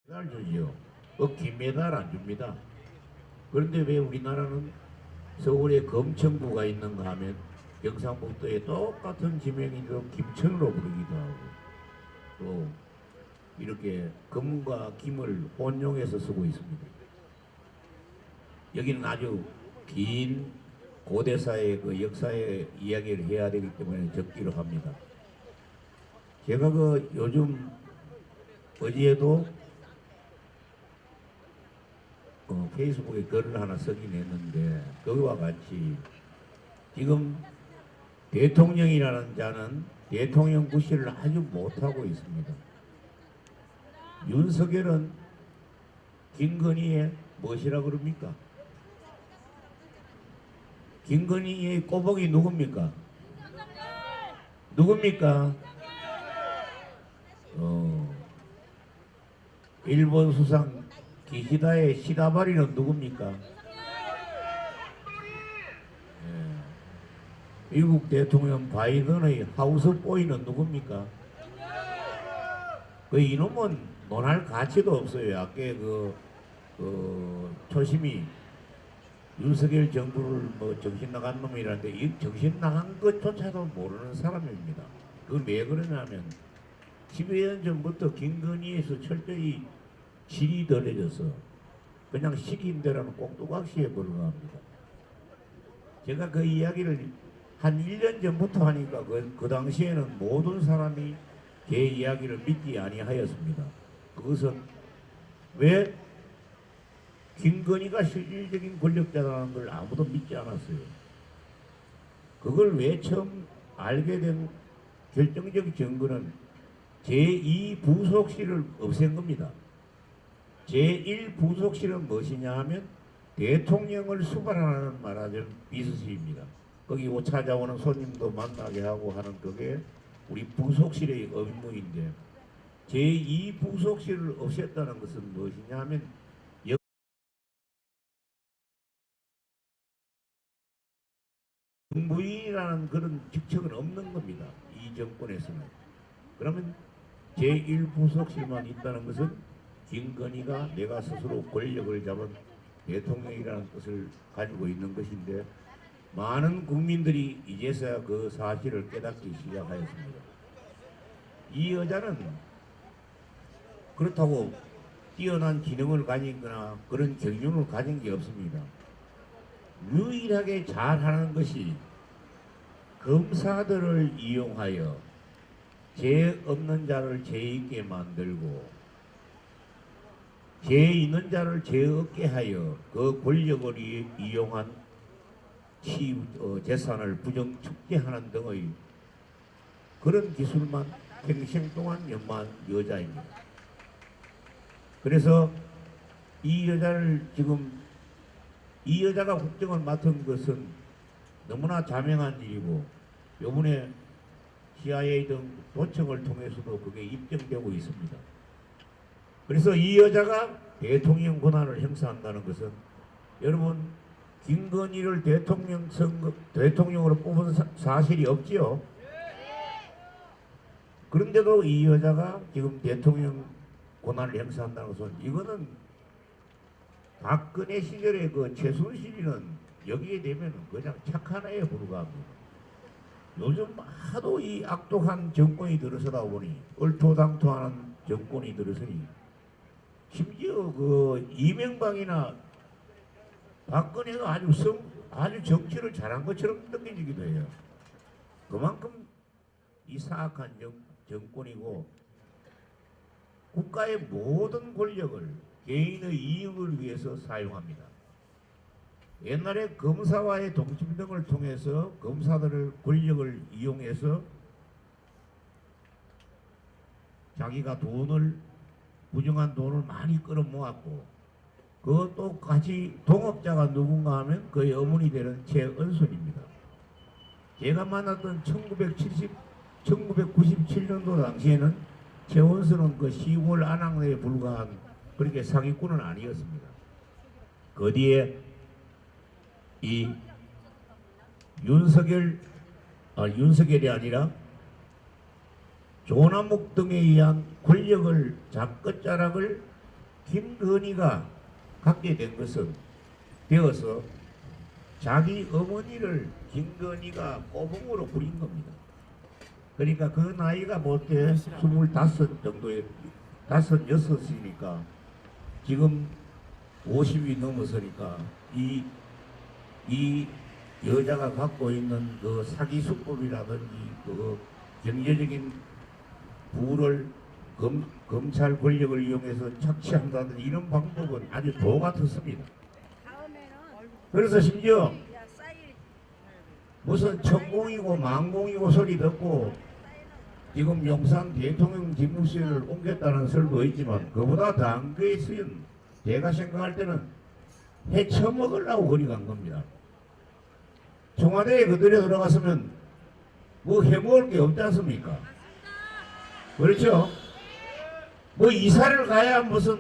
메달 주지요. 김메달 안 줍니다. 그런데 왜 우리나라는 서울에 검천구가 있는가 하면 경상북도에 똑같은 지명이도 김천으로 부르기도 하고 또 이렇게 금과 김을 혼용해서 쓰고 있습니다. 여기는 아주 긴 고대사의 그 역사의 이야기를 해야 되기 때문에 적기로 합니다. 제가 그 요즘 어제도 페이스북에 글을 하나 쓰긴 했는데 그와 같이 지금 대통령이라는 자는 대통령 구실을 아주 못하고 있습니다. 윤석열은 김건희의 무엇이라 그럽니까? 김건희의 꼬복이 누굽니까? 누굽니까? 일본 수상 기시다의 시다바리는 누굽니까? 미국 대통령 바이든의 하우스보이는 누굽니까? 그 이놈은 논할 가치도 없어요. 아까 초심이 윤석열 정부를 뭐 정신 나간 놈이라는데 이 정신 나간 것조차도 모르는 사람입니다. 그 왜 그러냐면 10여 년 전부터 김건희에서 철저히 질이 덜해져서 그냥 시킨 대로는 꼭두각시에 불과합니다. 제가 그 이야기를 한 1년 전부터 하니까 그 당시에는 모든 사람이 제 이야기를 믿지 아니하였습니다. 그것은 왜 김건희가 실질적인 권력자라는 걸 아무도 믿지 않았어요. 그걸 왜 처음 알게 된 결정적 증거는 제2부속실을 없앤 겁니다. 제1부속실은 무엇이냐 하면 대통령을 수반하는 말하자면 비서실입니다. 거기 찾아오는 손님도 만나게 하고 하는 그게 우리 부속실의 업무인데 제2부속실을 없앴다는 것은 무엇이냐 하면 정부인이라는 그런 직책은 없는 겁니다. 이 정권에서는. 그러면 제1부속실만 있다는 것은 김건희가 내가 스스로 권력을 잡은 대통령이라는 뜻을 가지고 있는 것인데 많은 국민들이 이제서야 그 사실을 깨닫기 시작하였습니다. 이 여자는 그렇다고 뛰어난 기능을 가지거나 그런 경륜을 가진 게 없습니다. 유일하게 잘하는 것이 검사들을 이용하여 죄 없는 자를 죄 있게 만들고 죄 있는 자를 죄 없게 하여 그 권력을 이용한 재산을 부정 축제하는 등의 그런 기술만 평생 동안 연마한 여자입니다. 그래서 이 여자가 국정을 맡은 것은 너무나 자명한 일이고 요번에 CIA 등 도청을 통해서도 그게 입증되고 있습니다. 그래서 이 여자가 대통령 권한을 행사한다는 것은 여러분 김건희를 대통령으로 뽑은 사실이 없지요. 그런데도 이 여자가 지금 대통령 권한을 행사한다는 것은 이거는 박근혜 시절에 그 최순실이는 여기에 되면 그냥 착한 애에 불과합니다. 요즘 하도 이 악독한 정권이 들어서다 보니 얼토당토하는 정권이 들어서니 심지어 그 이명박이나 박근혜가 아주 정치를 잘한 것처럼 느껴지기도 해요. 그만큼 이 사악한 정권이고 국가의 모든 권력을 개인의 이익을 위해서 사용합니다. 옛날에 검사와의 동침등을 통해서 검사들을 권력을 이용해서 자기가 부정한 돈을 많이 끌어모았고 그것도 같이 동업자가 누군가 하면 그의 어머니 되는 최은순입니다. 제가 만났던 1997년도 당시에는 최은순은 그 시골 안악내에 불과한 그렇게 사기꾼은 아니었습니다. 그 뒤에 이 윤석열이 아니라 조남욱 등에 의한 권력을 끝자락을 김건희가 갖게 된 것은 되어서 자기 어머니를 김건희가 꼬붕으로 부린 겁니다. 그러니까 그 나이가 못해 25 정도에 5, 6이니까 지금 50이 넘었으니까 이 여자가 갖고 있는 그 사기 수법이라든지 그 경제적인 부를 검찰 권력을 이용해서 착취한다든지 이런 방법은 아주 도 같았습니다. 그래서 심지어 무슨 천공이고 만공이고 소리 듣고 지금 용산 대통령 집무실을 옮겼다는 설도 있지만 그보다 더한 거에 쓰인 제가 생각할 때는 해쳐먹으려고 거리 간 겁니다. 청와대에 그들이 들어갔으면 뭐 해먹을 게 없지 않습니까? 그렇죠? 뭐 이사를 가야 무슨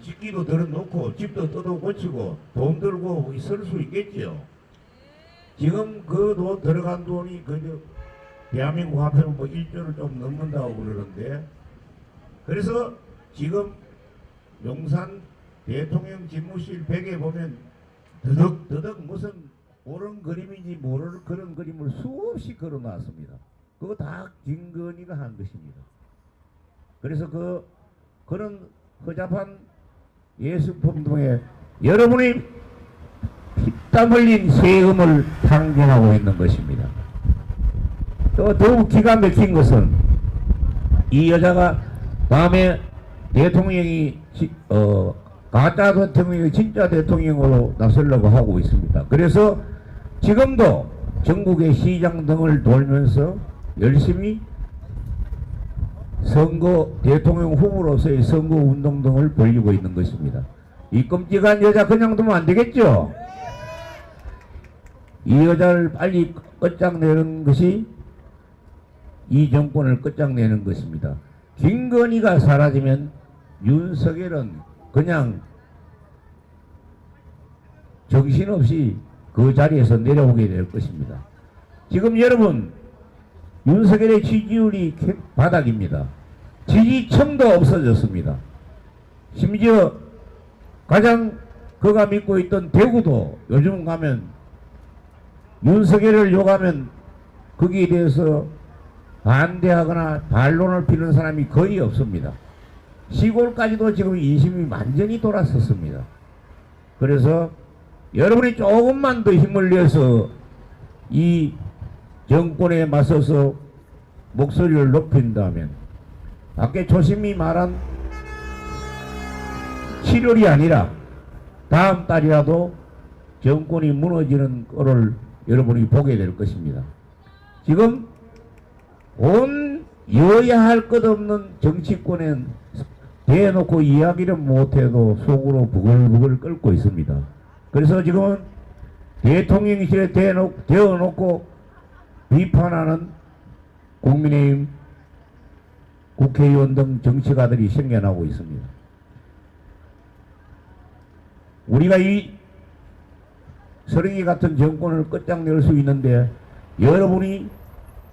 집기도 들어놓고 집도 뜯어 고치고 돈 들고 있을 수 있겠지요. 지금 그 돈 들어간 돈이 그저 대한민국 화폐는 뭐 1조를 좀 넘는다고 그러는데 그래서 지금 용산 대통령 집무실 벽에 보면 더덕더덕 무슨 옳은 그림인지 모를 그런 그림을 수없이 걸어놨습니다. 그거 다 김건희가 한 것입니다. 그래서 그런 허접한 예술품 등에 여러분이 피땀 흘린 세금을 탕진하고 있는 것입니다. 또 더욱 기가 막힌 것은 이 여자가 다음에 대통령이 가짜 대통령이 진짜 대통령으로 나서려고 하고 있습니다. 그래서 지금도 전국의 시장 등을 돌면서 열심히 선거 대통령 후보로서의 선거 운동 등을 벌이고 있는 것입니다. 이 끔찍한 여자 그냥 두면 안 되겠죠? 이 여자를 빨리 끝장내는 것이 이 정권을 끝장내는 것입니다. 김건희가 사라지면 윤석열은 그냥 정신없이 그 자리에서 내려오게 될 것입니다. 지금 여러분 윤석열의 지지율이 바닥입니다. 지지층도 없어졌습니다. 심지어 가장 그가 믿고 있던 대구도 요즘 가면 윤석열을 욕하면 거기에 대해서 반대하거나 반론을 피는 사람이 거의 없습니다. 시골까지도 지금 인심이 완전히 돌아섰습니다. 그래서 여러분이 조금만 더 힘을 내서 이 정권에 맞서서 목소리를 높인다면 아까 조심히 말한 7월이 아니라 다음 달이라도 정권이 무너지는 꼴을 여러분이 보게 될 것입니다. 지금 온 여야 할 것 없는 정치권에 대놓고 이야기를 못해도 속으로 부글부글 끓고 있습니다. 그래서 지금은 대통령실에 대어놓고 비판하는 국민의힘 국회의원 등 정치가들이 생겨나고 있습니다. 우리가 이 서령이 같은 정권을 끝장낼 수 있는데 여러분이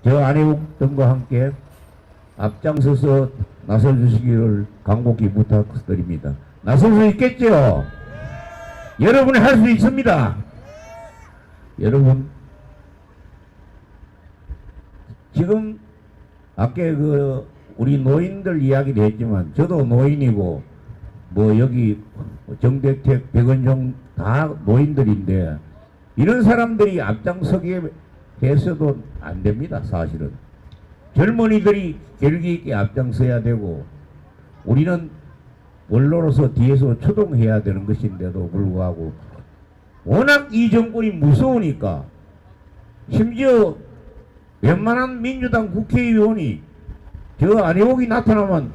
저 안혜욱 등과 함께 앞장서서 나서주시기를 간곡히 부탁드립니다. 나설 수 있겠죠? 여러분이 할 수 있습니다. 여러분 지금 아까 우리 노인들 이야기도 했지만 저도 노인이고 뭐 여기 정대택, 백은종 다 노인들인데 이런 사람들이 앞장서게 해서도 안 됩니다. 사실은 젊은이들이 결기 있게 앞장서야 되고 우리는 원로로서 뒤에서 추동해야 되는 것인데도 불구하고 워낙 이 정권이 무서우니까 심지어 웬만한 민주당 국회의원이 저 안혜욱이 나타나면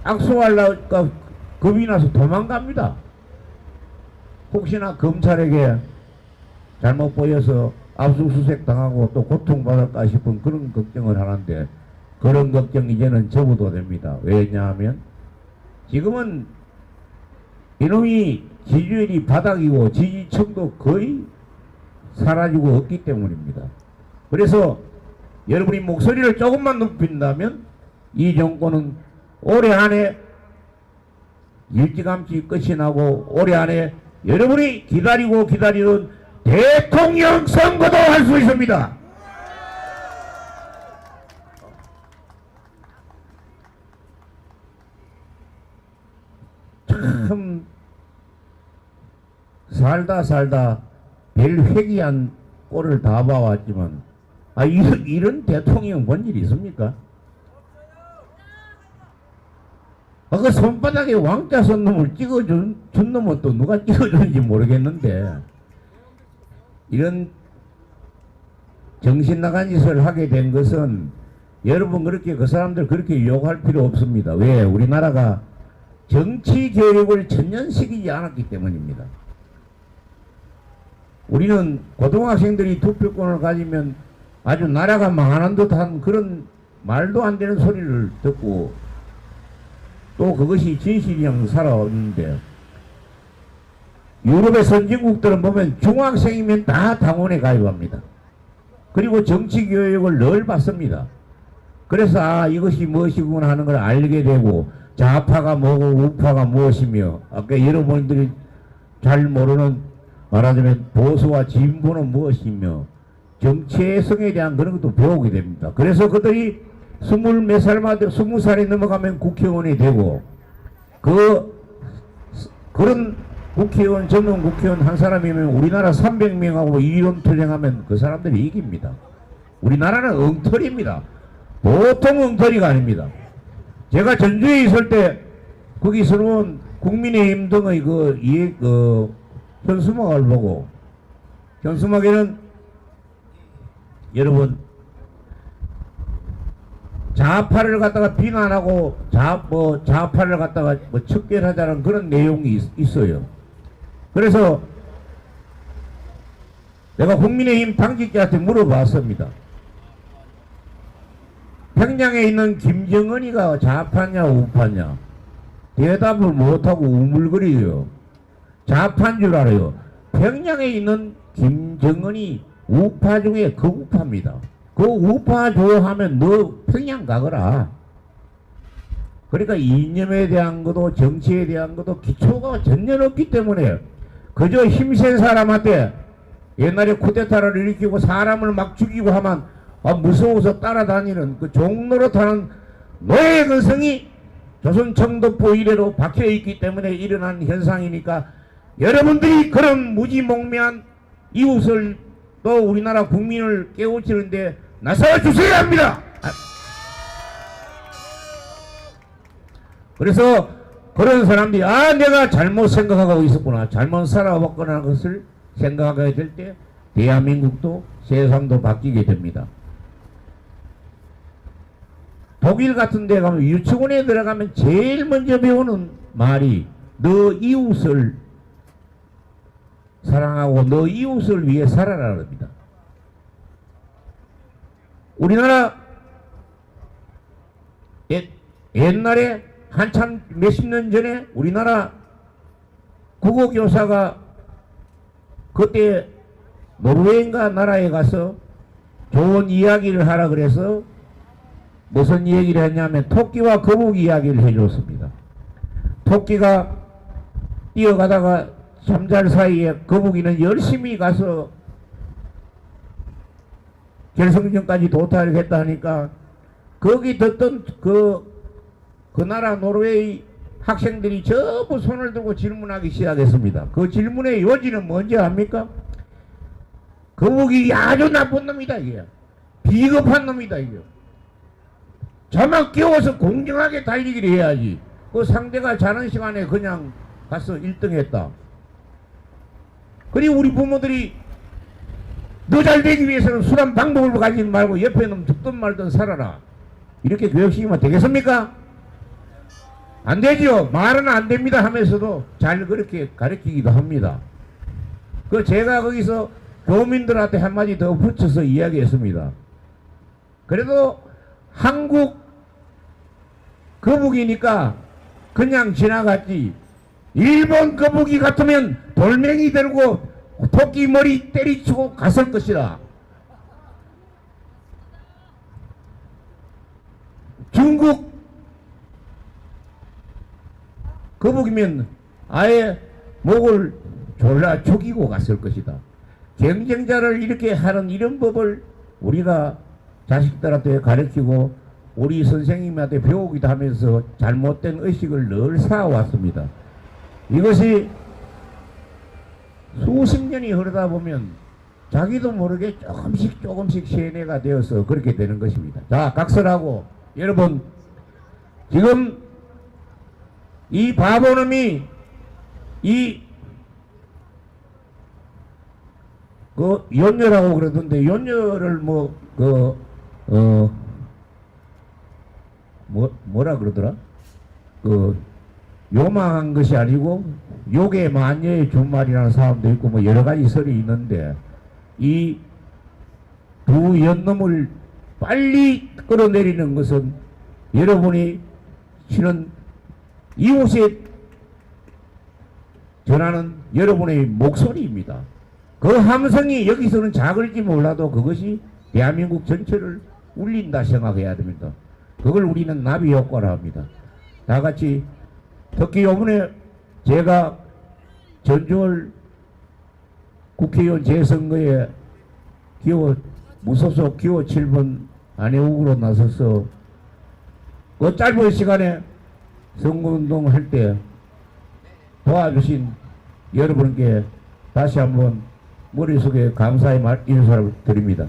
악수하려니까 겁이 나서 도망갑니다. 혹시나 검찰에게 잘못 보여서 압수수색 당하고 또 고통받을까 싶은 그런 걱정을 하는데 그런 걱정 이제는 접어도 됩니다. 왜냐하면 지금은 이놈이 지지율이 바닥이고 지지층도 거의 사라지고 없기 때문입니다. 그래서 여러분이 목소리를 조금만 높인다면 이 정권은 올해 안에 일찌감치 끝이 나고 올해 안에 여러분이 기다리고 기다리는 대통령 선거도 할 수 있습니다. 참 살다 별 회귀한 꼴을 다 봐왔지만 이런 대통령 본 일 있습니까? 그 손바닥에 왕자 선 놈을 찍어준 놈은 또 누가 찍어주는지 모르겠는데 이런 정신 나간 짓을 하게 된 것은 여러분 그렇게 그 사람들 그렇게 욕할 필요 없습니다. 왜? 우리나라가 정치 교육을 전년시키지 않았기 때문입니다. 우리는 고등학생들이 투표권을 가지면 아주 나라가 망하는 듯한 그런 말도 안 되는 소리를 듣고 또 그것이 진실이랑 살아왔는데 유럽의 선진국들은 보면 중학생이면 다 당원에 가입합니다. 그리고 정치 교육을 늘 받습니다. 그래서 이것이 무엇이구나 하는 걸 알게 되고 좌파가 뭐고 우파가 무엇이며 아까 여러분들이 잘 모르는 말하자면 보수와 진보는 무엇이며 정치의 성에 대한 그런 것도 배우게 됩니다. 그래서 그들이 20몇 살마다 20살이 넘어가면 국회의원이 되고 그런 국회의원 전문 국회의원 한 사람이면 우리나라 300명하고 이론 투쟁하면 그 사람들이 이깁니다. 우리나라는 엉터리입니다. 보통 엉터리가 아닙니다. 제가 전주에 있을 때 거기서는 국민의힘 등의 현수막을 보고 현수막에는 여러분 좌파를 갖다가 비난하고 좌파를 갖다가 척결하자는 그런 내용이 있어요. 그래서 내가 국민의힘 당직자한테 물어봤습니다. 평양에 있는 김정은이가 좌파냐 우파냐 대답을 못하고 우물거려요. 좌파인 줄 알아요. 평양에 있는 김정은이 우파 중에 극우파입니다. 그 우파 좋아하면 너 평양 가거라. 그러니까 이념에 대한 것도 정치에 대한 것도 기초가 전혀 없기 때문에 그저 힘센 사람한테 옛날에 쿠데타를 일으키고 사람을 막 죽이고 하면 무서워서 따라다니는 그 종노릇하는 노예 근성이 조선 청독부 이래로 박혀있기 때문에 일어난 현상이니까 여러분들이 그런 무지몽매한 이웃을 또 우리나라 국민을 깨우치는데 나서주셔야 합니다. 그래서 그런 사람들이 내가 잘못 생각하고 있었구나 잘못 살아왔구나 하는 것을 생각하게 될 때 대한민국도 세상도 바뀌게 됩니다. 독일 같은 데 가면 유치원에 들어가면 제일 먼저 배우는 말이 너 이웃을 사랑하고 너 이웃을 위해 살아라 합니다. 우리나라 옛날에 한참 몇십 년 전에 우리나라 국어교사가 그때 노르웨이인가 나라에 가서 좋은 이야기를 하라 그래서 무슨 얘기를 했냐면 토끼와 거북이 이야기를 해줬습니다. 토끼가 뛰어가다가 잠잘 사이에 거북이는 열심히 가서 결승전까지 도달을 했다 하니까 거기 듣던 그 나라 노르웨이 학생들이 전부 손을 들고 질문하기 시작했습니다. 그 질문의 요지는 뭔지 압니까? 거북이 아주 나쁜 놈이다 이게. 비겁한 놈이다 이게. 저만 끼워서 공정하게 달리기를 해야지. 그 상대가 자는 시간에 그냥 가서 1등 했다. 그리고 우리 부모들이 너 잘 되기 위해서는 수단 방법을 가지지 말고 옆에 놈 죽든 말든 살아라. 이렇게 교육시키면 되겠습니까? 안 되죠. 말은 안 됩니다 하면서도 잘 그렇게 가르치기도 합니다. 제가 거기서 교민들한테 한마디 더 붙여서 이야기했습니다. 그래도 한국 거북이니까 그냥 지나갔지. 일본 거북이 같으면 돌멩이 들고 토끼 머리 때리치고 갔을 것이다. 중국 거북이면 아예 목을 졸라 죽이고 갔을 것이다. 경쟁자를 이렇게 하는 이런 법을 우리가 자식들한테 가르치고 우리 선생님한테 배우기도 하면서 잘못된 의식을 늘 쌓아왔습니다. 이것이 수십 년이 흐르다 보면 자기도 모르게 조금씩 세뇌가 되어서 그렇게 되는 것입니다. 자, 각설하고 여러분, 지금 이 바보놈이 그 연녀라고 그러던데, 연녀를 뭐라 그러더라? 요망한 것이 아니고 욕의 만녀의 준말이라는 사람도 있고 뭐 여러 가지 설이 있는데, 이 두 연놈을 빨리 끌어내리는 것은 여러분이 치는 이웃에 전하는 여러분의 목소리입니다. 그 함성이 여기서는 작을지 몰라도 그것이 대한민국 전체를 울린다 생각해야 됩니다. 그걸 우리는 나비 효과라 합니다. 다 같이, 특히 이번에 제가 전주월 국회의원 재선거에 무소속 기호 7번 안혜욱으로 나서서 그 짧은 시간에 선거운동 할 때 도와주신 여러분께 다시 한번 머릿속에 감사의 인사를 드립니다.